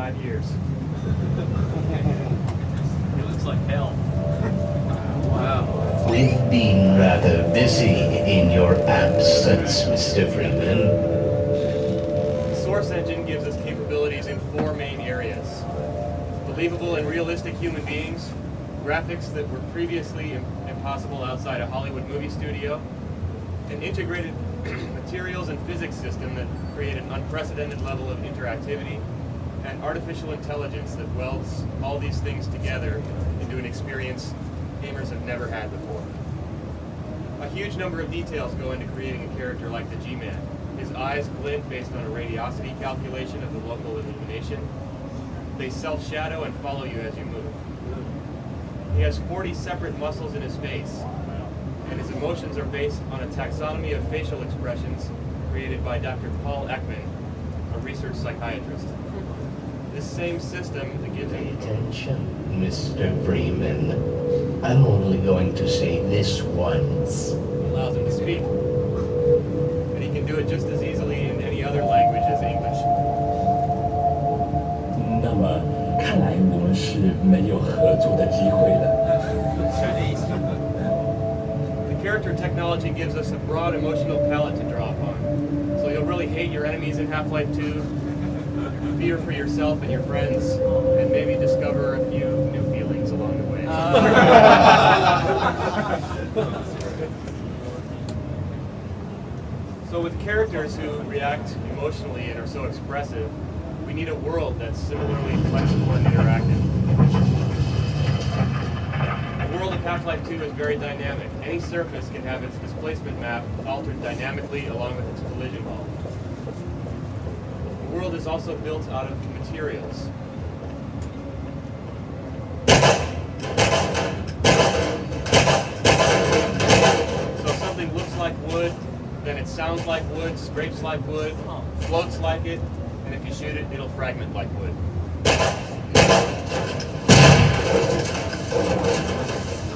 5 years. It looks like hell. Wow. We've been rather busy in your absence, Mr. Freeman. The Source Engine gives us capabilities in 4 main areas. Believable and realistic human beings, graphics that were previously impossible outside a Hollywood movie studio, an integrated materials and physics system that create an unprecedented level of interactivity, and artificial intelligence that welds all these things together into an experience gamers have never had before. A huge number of details go into creating a character like the G-Man. His eyes glint based on a radiosity calculation of the local illumination. They self-shadow and follow you as you move. He has 40 separate muscles in his face, and his emotions are based on a taxonomy of facial expressions created by Dr. Paul Ekman, a research psychiatrist. This same system that gives Pay him... attention, Mr. Freeman. I'm only going to say this once. allows him to speak. And he can do it just as easily in any other language as English. 那么，看来我们是没有合作的机会了。 The character technology gives us a broad emotional palette to draw upon. So you'll really hate your enemies in Half-Life 2, fear for yourself and your friends, and maybe discover a few new feelings along the way. So with characters who react emotionally and are so expressive, we need a world that's similarly flexible and interactive. The world of Half-Life 2 is very dynamic. Any surface can have its displacement map altered dynamically along with its collision hull. The world is also built out of materials. So if something looks like wood, then it sounds like wood, scrapes like wood, floats like it, and if you shoot it, it'll fragment like wood.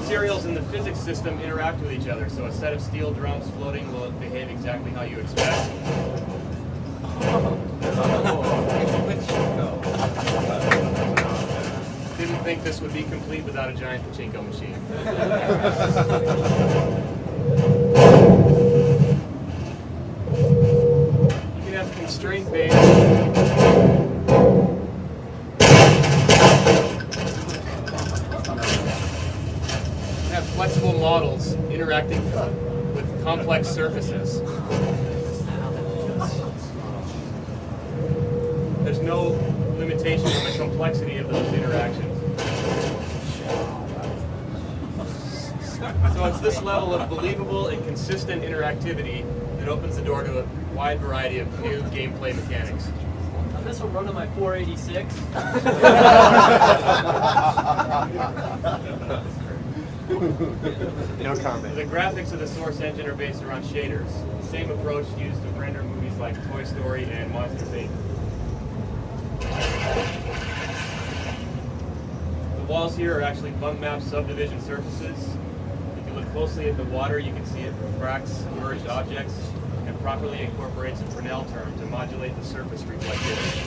Materials in the physics system interact with each other, so a set of steel drums floating will behave exactly how you expect. Didn't think this would be complete without a giant pachinko machine. You can have constraint-based flexible models interacting with complex surfaces. There's no limitation on the complexity of those interactions. So it's this level of believable and consistent interactivity that opens the door to a wide variety of new gameplay mechanics. Now this will run on my 486. No comment. The graphics of the Source Engine are based around shaders, the same approach used to render movies like Toy Story and Monsters, Inc. The walls here are actually bump map subdivision surfaces. If you look closely at the water, you can see it refracts merged objects and properly incorporates a Fresnel term to modulate the surface reflectivity.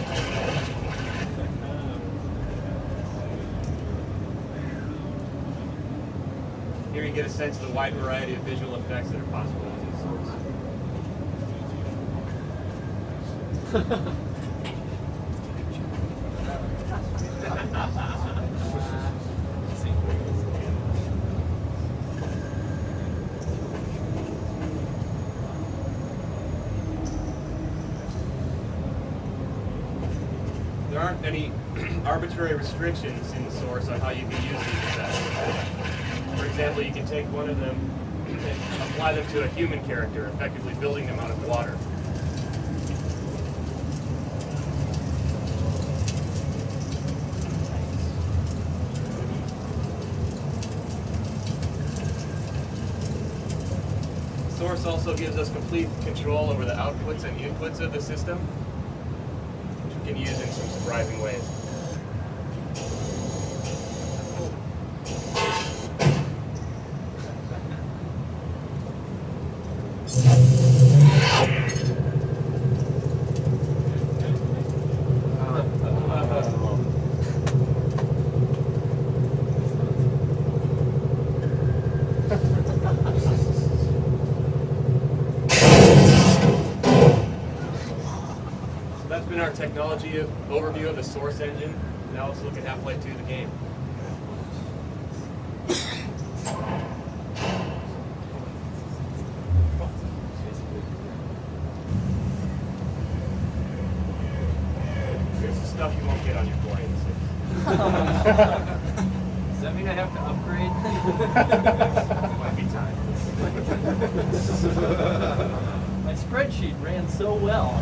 Here you get a sense of the wide variety of visual effects that are possible with this source. There aren't any arbitrary restrictions in the source on how you can use these effects. For example, you can take one of them and apply them to a human character, effectively building them out of water. The source also gives us complete control over the outputs and inputs of the system, which we can use in some surprising ways. our technology overview of the Source engine. Now let's look at Half-Life 2, the game. Here's the stuff you won't get on your 486. Does that mean I have to upgrade? Might be time. My spreadsheet ran so well.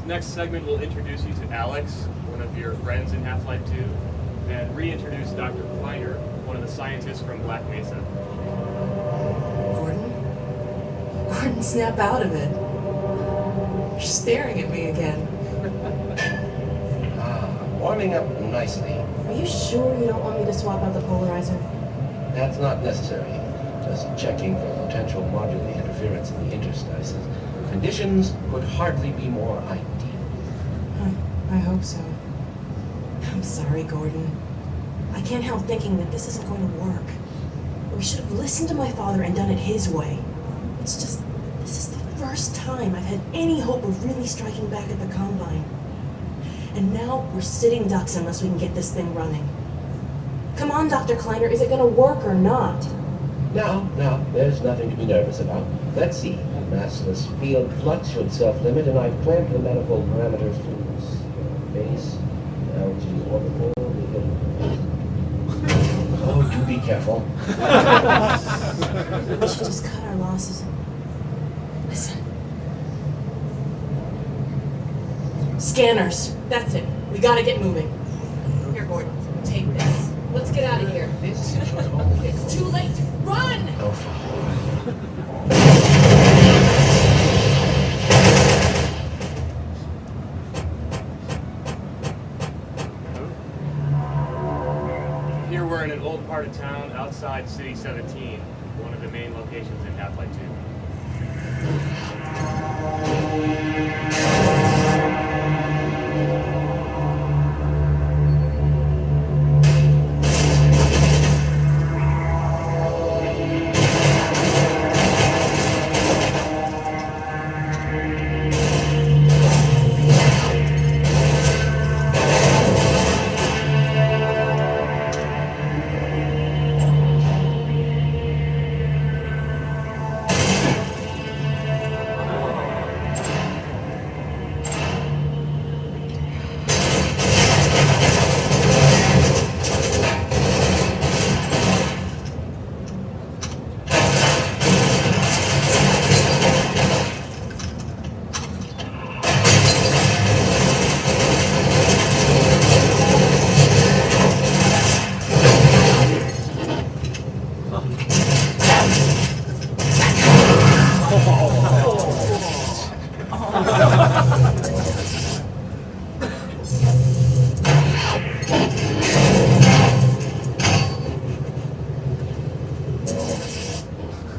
Next segment will introduce you to Alex, one of your friends in Half-Life 2, and reintroduce Dr. Kleiner, one of the scientists from Black Mesa. Gordon? Gordon, snap out of it. You're staring at me again. Warming up nicely. Are you sure you don't want me to swap out the polarizer? That's not necessary. Just checking for potential modular interference in the interstices. Conditions could hardly be more ideal. I hope so. I'm sorry, Gordon. I can't help thinking that this isn't going to work. We should have listened to my father and done it his way. It's just, this is the first time I've had any hope of really striking back at the Combine. And now we're sitting ducks unless we can get this thing running. Come on, Dr. Kleiner, is it going to work or not? No, there's nothing to be nervous about. Let's see. Massless field flux should self-limit, and I've clamped the manifold parameters to base, LG orbital. Oh, do be careful. We should just cut our losses. Listen. Scanners. That's it. We gotta get moving. Here, Gordon. Take this. Let's get out of here. This It's too late. Run! Oh, Here we're in an old part of town outside City 17, one of the main locations in Half-Life 2.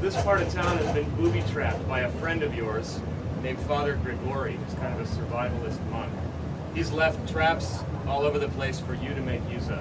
This part of town has been booby-trapped by a friend of yours named Father Grigori, who's kind of a survivalist monk. He's left traps all over the place for you to make use of.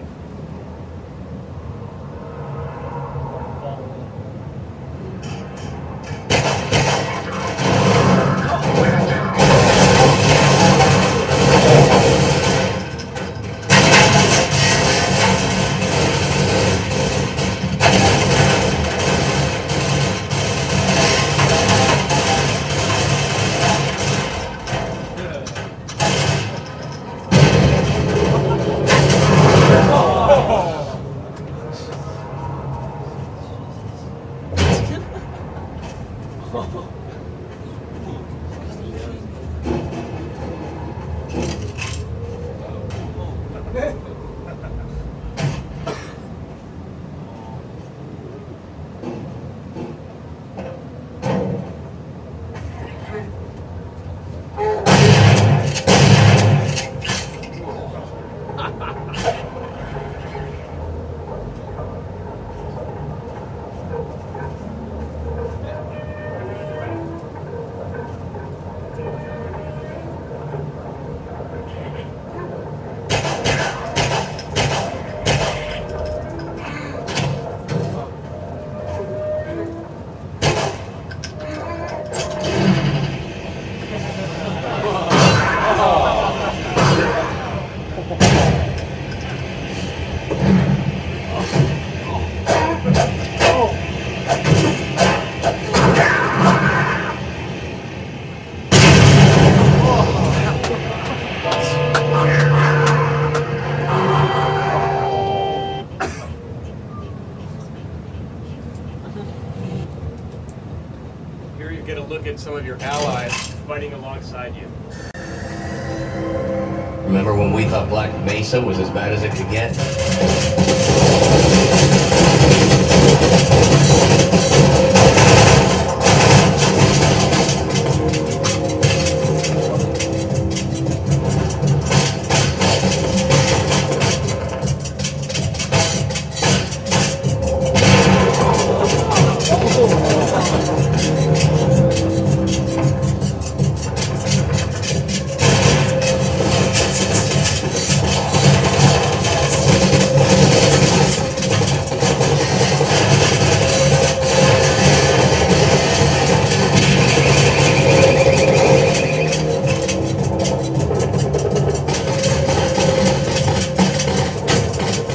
Here you get a look at some of your allies fighting alongside you. Remember when we thought Black Mesa was as bad as it could get?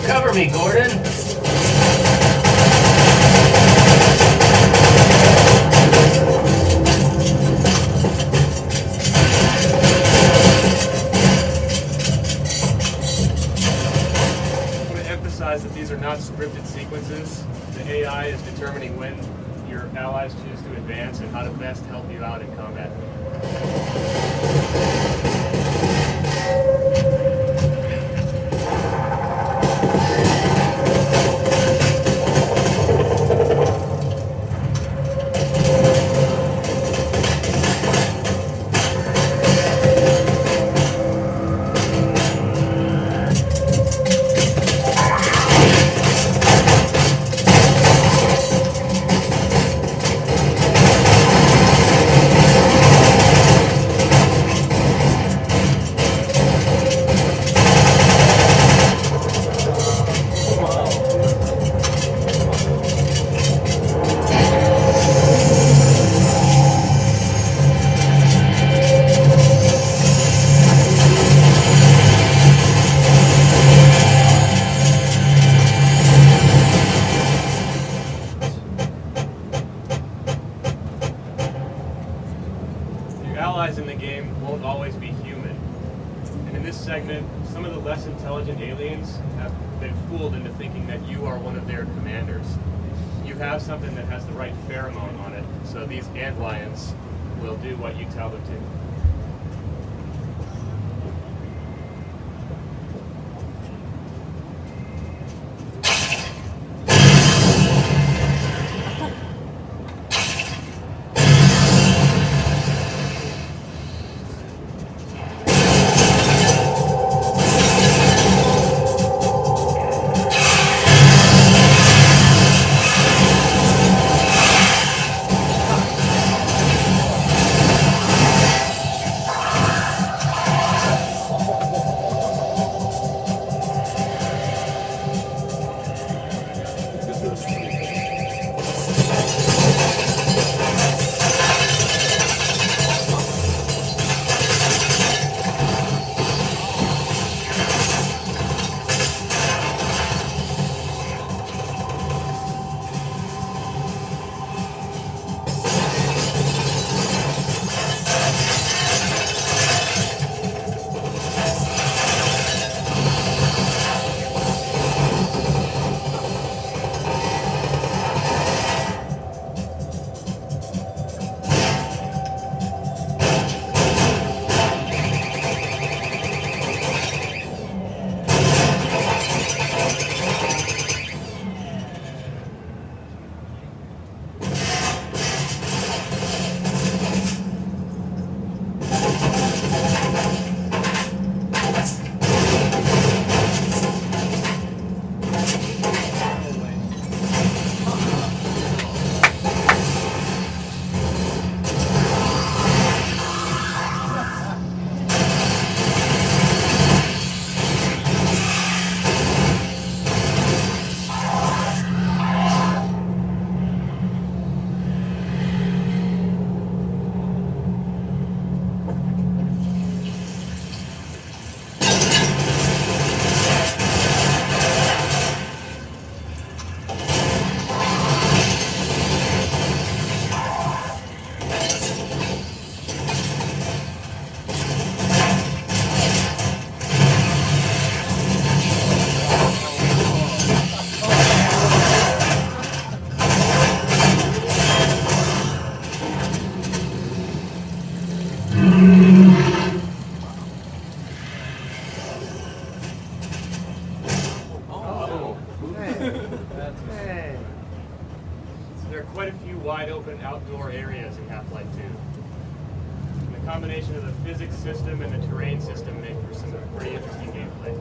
Cover me, Gordon. I want to emphasize that these are not scripted sequences. The AI is determining when your allies choose to advance and how to best help you out in combat. Allies in the game won't always be human. And in this segment, some of the less intelligent aliens have been fooled into thinking that you are one of their commanders. You have something that has the right pheromone on it, so these antlions will do what you tell them to. quite a few wide open outdoor areas in Half-Life 2. And the combination of the physics system and the terrain system make for some pretty interesting gameplay.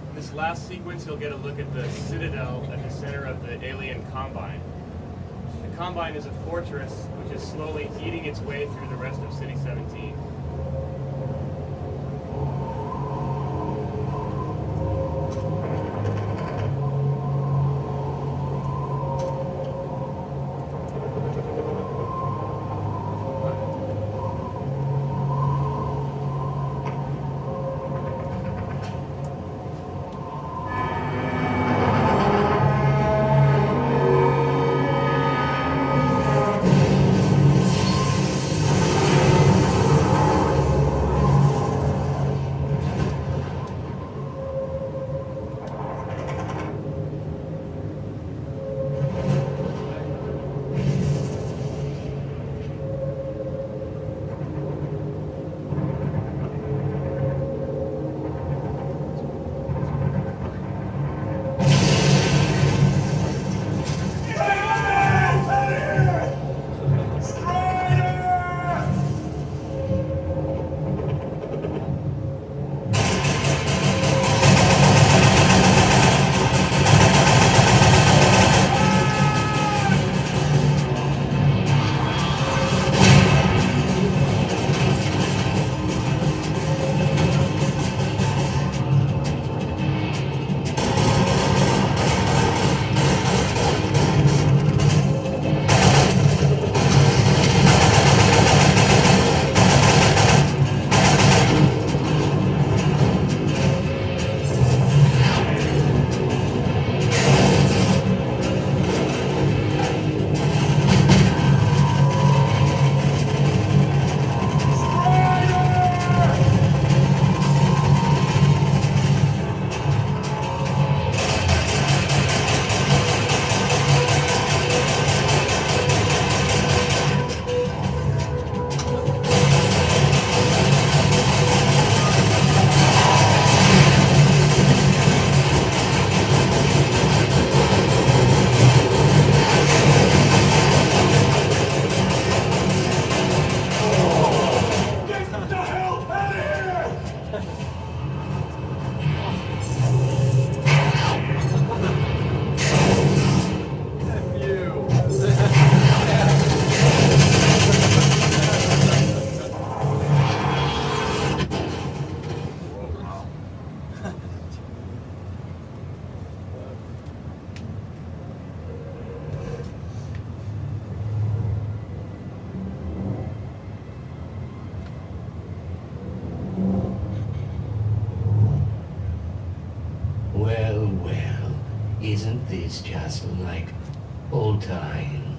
In this last sequence, you'll get a look at the Citadel at the center of the alien Combine. The Combine is a fortress which is slowly eating its way through the rest of City 17. Well, well, isn't this just like old times?